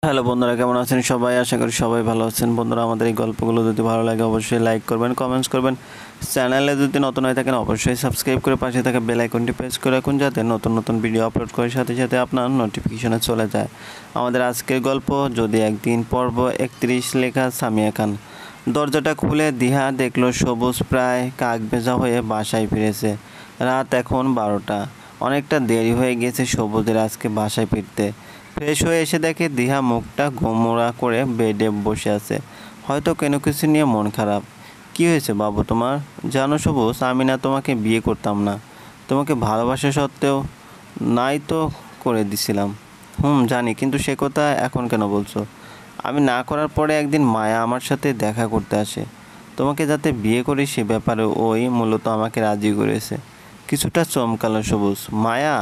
Hello বন্ধুরা, কেমন আছেন সবাই? আশা করি সবাই ভালো আছেন। বন্ধুরা, আমাদের এই গল্পগুলো যদি ভালো লাগে অবশ্যই লাইক করবেন, কমেন্টস করবেন। চ্যানেলে যদি নতুন হয়ে থাকেন অবশ্যই সাবস্ক্রাইব করে পাশে থাকা বেল আইকনটি প্রেস করে রাখুন, যাতে নতুন নতুন ভিডিও আপলোড করার সাথে সাথে আপনার নোটিফিকেশনে চলে যায়। আমাদের আজকের গল্প যদি একদিন, পর্ব 31, লেখা সামিয়া খান। দরজাটা খুলে দিহা দেখলো সবুজ প্রায় কাক ভেজা হয়ে বাসায় ফিরেছে। রাত এখন 12টা। অনেকটা দেরি হয়ে গেছে সবুজের আজকে বাসায় ফিরতে। ফ্রেশ হয়ে এসে দেখে দিহা মুখটা গোমড়া করে বেডে বসে আছে, হয়তো কোনো কিছু নিয়ে মন খারাপ। কি হয়েছে বাবু তোমার? জানো সবুজ, আমি না তোমাকে বিয়ে করতাম না, তোমাকে ভালোবাসা সত্ত্বেও নাই তো করে দিছিলাম। জানি, কিন্তু সে কথা এখন কেন বলছো? আমি না করার পরে একদিন মায়া আমার সাথে দেখা করতে আসে, তোমাকে যাতে বিয়ে করি সে ব্যাপারে ওই মূলত আমাকে রাজি করেছে। কিছুটা চমকালো সবুজ। মায়া?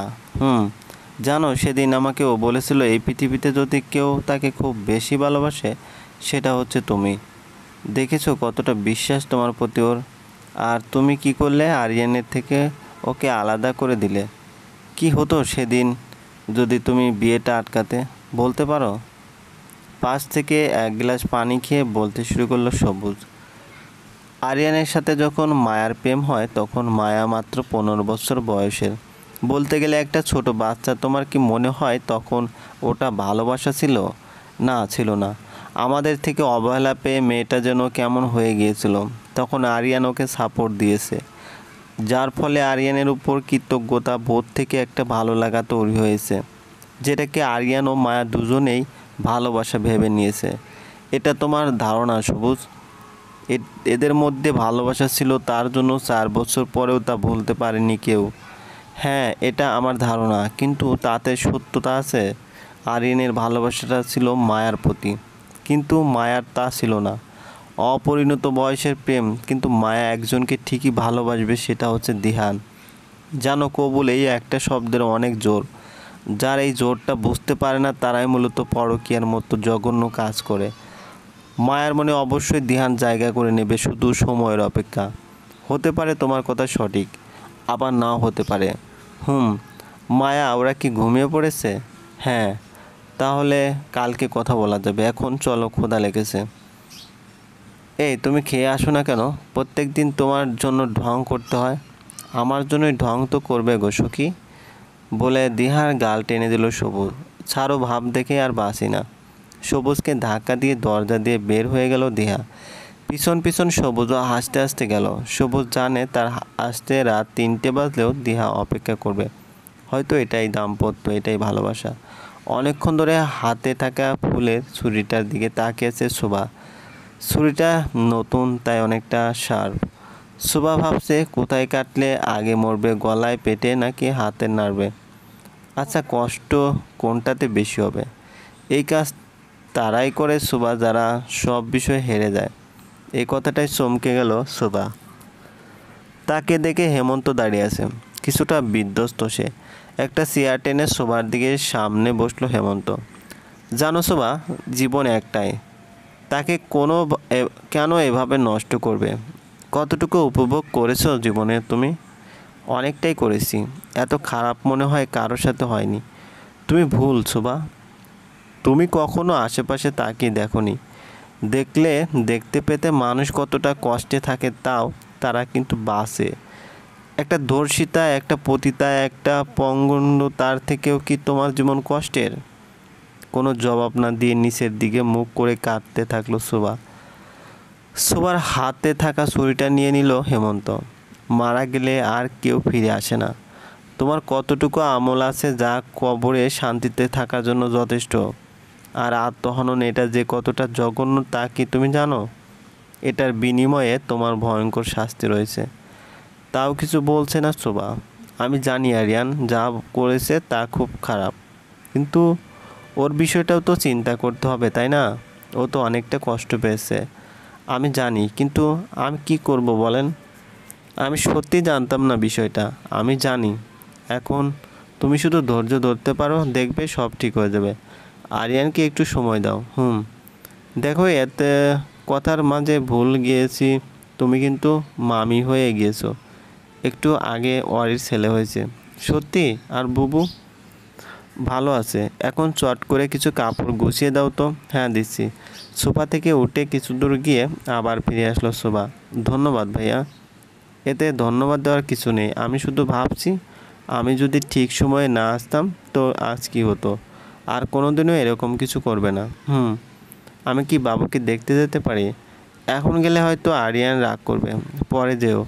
জানো, সেদিন আমাকে ও বলেছিল এই পৃথিবীতে যদি কেউ তাকে খুব বেশি ভালোবাসে সেটা হচ্ছে তুমি। দেখেছো কতটা বিশ্বাস তোমার প্রতি ওর। আর তুমি কি করলে? আরিয়ানের থেকে ওকে আলাদা করে দিলে। কি হতো সেদিন যদি তুমি বিয়েটা আটকাতে? বলতে পারো? পাশ থেকে এক গ্লাস পানি খেয়ে বলতে শুরু করলো সবুজ। আরিয়ানের সাথে যখন মায়ার প্রেম হয় তখন মায়া মাত্র 15 বছর বয়সের। বলতে গেলে একটা ছোট বাচ্চা। তোমার কি মনে হয় তখন ওটা ভালোবাসা ছিল? না, ছিল না। আমাদের থেকে অবহেলা পেয়ে মেয়েটা যেন কেমন হয়ে গিয়েছিল। তখন আরিয়ান ওকে সাপোর্ট দিয়েছে, যার ফলে আরিয়ানের উপর কৃতজ্ঞতা বোধ থেকে একটা ভালো লাগা তৈরি হয়েছে, যেটাকে আরিয়ান ও মায়া দুজনেই ভালোবাসা ভেবে নিয়েছে। এটা তোমার ধারণা সবুজ? এদের মধ্যে ভালোবাসা ছিল, তার জন্য 4 বছর পরেও তা ভুলতে পারেনি কেউ। হ্যাঁ, এটা আমার ধারণা, কিন্তু তাতে সত্যতা আছে। আরিয়ানের ভালোবাসাটা ছিল মায়ার প্রতি, কিন্তু মায়ার তা ছিল না। অপরিণত বয়সের প্রেম, কিন্তু মায়া একজনকে ঠিকই ভালোবাসবে, সেটা হচ্ছে দিহান। জানো, কবুল এই একটা শব্দের অনেক জোর। যারা এই জোরটা বুঝতে পারে না তারাই মূলত পরকীয়ার মতো জঘন্য কাজ করে। মায়ার মনে অবশ্যই দিহান জায়গা করে নেবে, শুধু সময়ের অপেক্ষা। হতে পারে তোমার কথা সঠিক, আবার নাও হতে পারে। মায়া, ওরা কি ঘুমিয়ে পড়েছে? হ্যাঁ। তাহলে কালকে কথা বলা যাবে, এখন চলো, ক্ষুধা লেগেছে। এই, তুমি খেয়ে আসো না কেন? প্রত্যেক দিন তোমার জন্য ঢং করতে হয়। আমার জন্যই ঢং তো করবে গো সখী, বলে দিহার গাল টেনে দিল সবুজ। ছাড়ো, ভাব দেখে আর বাসি না। সবুজকে ধাক্কা দিয়ে দরজা দিয়ে বের হয়ে গেল দিহা। পিছন পিছন সবুজও হাসতে হাসতে গেল। সবুজ জানে তার আসতে রাত 3টে বাজলেও দিহা অপেক্ষা করবে। হয়তো এটাই দাম্পত্য, এটাই ভালোবাসা। অনেকক্ষণ ধরে হাতে থাকা ফুলের ছুরিটার দিকে তাকিয়েছে শোভা। ছুরিটা নতুন, তাই অনেকটা শার্প। শোভা ভাবছে কোথায় কাটলে আগে মরবে, গলায়, পেটে নাকি হাতের নাড়বে। আচ্ছা, কষ্ট কোনটাতে বেশি হবে? এই কাজ তারাই করে শোভা যারা সব বিষয়ে হেরে যায়। এই কথাটাই চমকে গেল শোভা। তাকে দেখে হেমন্ত দাঁড়িয়ে আছে, কিছুটা বিধ্বস্ত সে। একটা চেয়ার টেনে শোভার দিকে সামনে বসলো হেমন্ত। জানো শোভা, জীবন একটাই, তাকে কেন এভাবে নষ্ট করবে? কতটুকু উপভোগ করেছো জীবনে তুমি? অনেকটাই করেছি। এত খারাপ মনে হয় কারোর সাথে হয়নি। তুমি ভুল শোভা, তুমি কখনো আশেপাশে তাকিয়ে দেখোনি। দেখলে দেখতে পেতে মানুষ কতটা কষ্টে থাকে, তাও তারা কিন্তু বাঁচে। একটা ধর্ষিতা, একটা পতিতা, একটা পঙ্গন্ড, তার থেকেও কি তোমার জীবন কষ্টের? কোনো জবাব না দিয়ে নিচের দিকে মুখ করে কাঁদতে থাকলো শোভা। শোভার হাতে থাকা ছুরিটা নিয়ে নিল হেমন্ত। মারা গেলে আর কেউ ফিরে আসে না। তোমার কতটুকু আমল আছে যা কবরে শান্তিতে থাকার জন্য যথেষ্ট? আর আত্মহনন, এটা যে কতটা জঘন্য তা কি তুমি জানো? এটার বিনিময়ে তোমার ভয়ঙ্কর শাস্তি রয়েছে। তাও কিছু বলছে না শোভা। আমি জানি আরিয়ান যা করেছে তা খুব খারাপ, কিন্তু ওর বিষয়টাও তো চিন্তা করতে হবে, তাই না? ও তো অনেকটা কষ্ট পেয়েছে। আমি জানি, কিন্তু আমি কি করব বলেন? আমি সত্যি জানতাম না বিষয়টা। আমি জানি। এখন তুমি শুধু ধৈর্য ধরতে পারো, দেখবে সব ঠিক হয়ে যাবে। আরিয়ানকে একটু সময় দাও। দেখো, এতে কথার মাঝে ভুল গিয়েছি। তুমি কিন্তু মামি হয়ে গিয়েছো। একটু আগে ওয়ারির ছেলে হয়েছে। সত্যি? আর বুবু? ভালো আছে। এখন চট করে কিছু কাপড় গুছিয়ে দাও তো। হ্যাঁ দিচ্ছি। সোফা থেকে উঠে কিছু দূর গিয়ে আবার ফিরে আসলো শোভা। ধন্যবাদ ভাইয়া। এতে ধন্যবাদ দেওয়ার কিছু নেই, আমি শুধু ভাবছি আমি যদি ঠিক সময়ে না আসতাম তো আজ কী হতো। আর কোনোদিনও এরকম কিছু করবে না। আমি কি বাবুকে দেখতে যেতে পারি? এখন গেলে হয়তো আরিয়ান রাগ করবে। পরে যেও।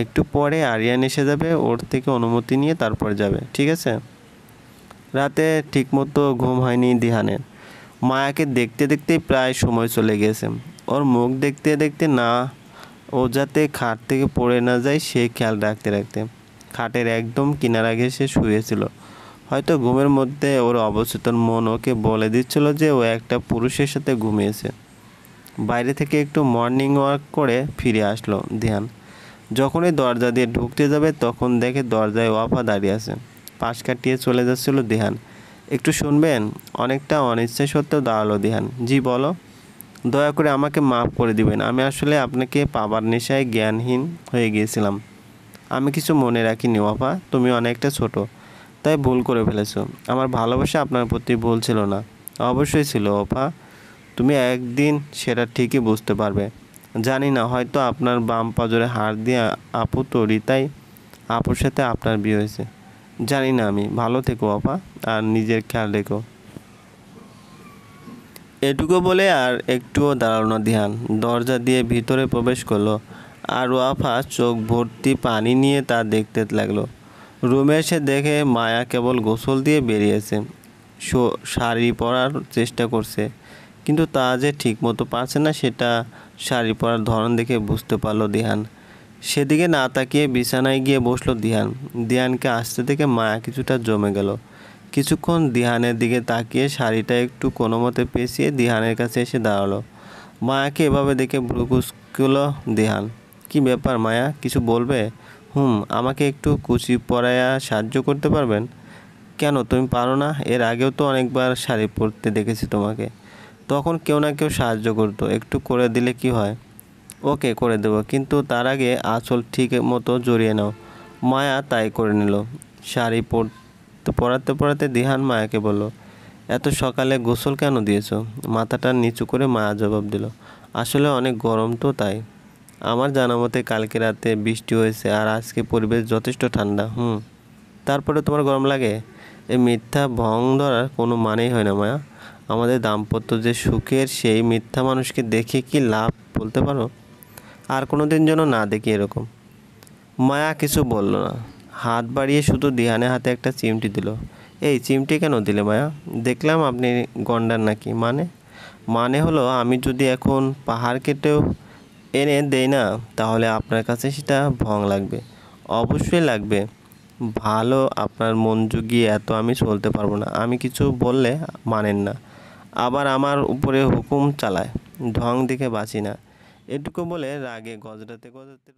একটু পরে আরিয়ান এসে যাবে, ওর থেকে অনুমতি নিয়ে তারপর যাবে, ঠিক আছে? রাতে ঠিকমতো ঘুম হয়নি দিহানের। মায়াকে দেখতে দেখতেই প্রায় সময় চলে গেছে। ওর মুখ দেখতে দেখতে না, ও যাতে খাট থেকে পড়ে না যায় সেই খেয়াল রাখতে রাখতে খাটের একদম কিনারা ঘেঁষে শুয়েছিল। হয়তো ঘুমের মধ্যে ওর অবচেতন মন ওকে বলে দিচ্ছিল যে ও একটা পুরুষের সাথে ঘুমিয়েছে। বাইরে থেকে একটু মর্নিং ওয়াক করে ফিরে আসলো ধ্যান। যখনই দরজা দিয়ে ঢুকতে যাবে তখন দেখে দরজায় ওয়াফা দাঁড়িয়ে আছে। পাশ কাটিয়ে চলে যাচ্ছিল দিহান। একটু শুনবেন? অনেকটা অনিচ্ছা সত্ত্বেও দাঁড়ালো দিহান। জি বলো। দয়া করে আমাকে মাফ করে দিবেন, আমি আসলে আপনাকে পাবার নেশায় জ্ঞানহীন হয়ে গিয়েছিলাম। আমি কিছু মনে রাখিনি ওয়াফা, তুমি অনেকটা ছোট, তাই ভুল করে ফেলেছো। আমার ভালোবাসা আপনার প্রতি ভুল ছিল না। অবশ্যই ছিল ওয়াফা, তুমি একদিন সেটা ঠিকই বুঝতে পারবে। জানি না, হয়তো আপনার বাম পাজরে হাড় দিয়ে আপু তৈরি, তাই আপুর সাথে আপনার বিয়ে হয়েছে। জানি না আমি। ভালো থেকো আপা, আর নিজের খেয়াল রেখো। এটুকু বলে আর একটুও দাঁড়ালো না ধ্যান। দরজা দিয়ে ভিতরে প্রবেশ করলো। আর ওয়াফা চোখ ভর্তি পানি নিয়ে তা দেখতে লাগলো। রুমে এসে দেখে মায়া কেবল গোসল দিয়ে বেরিয়েছে। শাড়ি পরার চেষ্টা করছে, কিন্তু তা যে ঠিকমতো পারছে না সেটা শাড়ি পরার ধরন দেখে বুঝতে পারলো দিহান। সেদিকে না তাকিয়ে বিছানায় গিয়ে বসলো দিহান। দিহানকে আসতে দেখে মায়া কিছুটা জমে গেল। কিছুক্ষণ দিহানের দিকে তাকিয়ে শাড়িটা একটু কোনো মতে পেঁচিয়ে দিহানের কাছে এসে দাঁড়ালো। মায়াকে এভাবে দেখে ভ্রু কুঁচকুলো দিহান। কি ব্যাপার মায়া, কিছু বলবে? আমাকে একটু কুচি পরায়া সাহায্য করতে পারবেন? কেন, তুমি পারো না? এর আগেও তো অনেকবার শাড়ি পরতে দেখেছি তোমাকে, তখন কেউ না কেউ সাহায্য করতো। একটু করে দিলে কি হয়? ওকে, করে দেবো, কিন্তু তার আগে আঁচল ঠিক মতো জড়িয়ে নাও। মায়া তাই করে নিল। শাড়ি পরাতে পরাতে দিহান মায়াকে বলল, এত সকালে গোসল কেন দিয়েছো? মাথাটা নিচু করে মায়া জবাব দিল, আসলে অনেক গরম তো তাই। আমার জানা মতে কালকে রাতে বৃষ্টি হয়েছে আর আজকে পরিবেশ যথেষ্ট ঠান্ডা। তারপরে তোমার গরম লাগে? এই মিথ্যা ভং ধরার কোনো মানেই হয় না মায়া। আমাদের দাম্পত্য যে সুখের, সেই মিথ্যা মানুষকে দেখে কি লাভ বলতে পারো? আর কোনো দিন যেন না দেখি এরকম। মায়া কিছু বলল না, হাত বাড়িয়ে শুধু দিহানের হাতে একটা চিমটি দিল। এই চিমটি কেন দিলে মায়া? দেখলাম আপনি গন্ডার নাকি। মানে হলো, আমি যদি এখন পাহাড় কেটেও এনে দেই না, তাহলে আপনার কাছে সেটা ভং লাগবে। অবশ্যই লাগবে। ভালো, আপনার মন জুগিয়ে এত আমি চলতে পারবো না। আমি কিছু বললে মানেন না, আবার আমার উপরে হুকুম চালায়। ঢং দেখে বাঁচি না। এটুকু বলে রাগে গজরাতে গজরাতে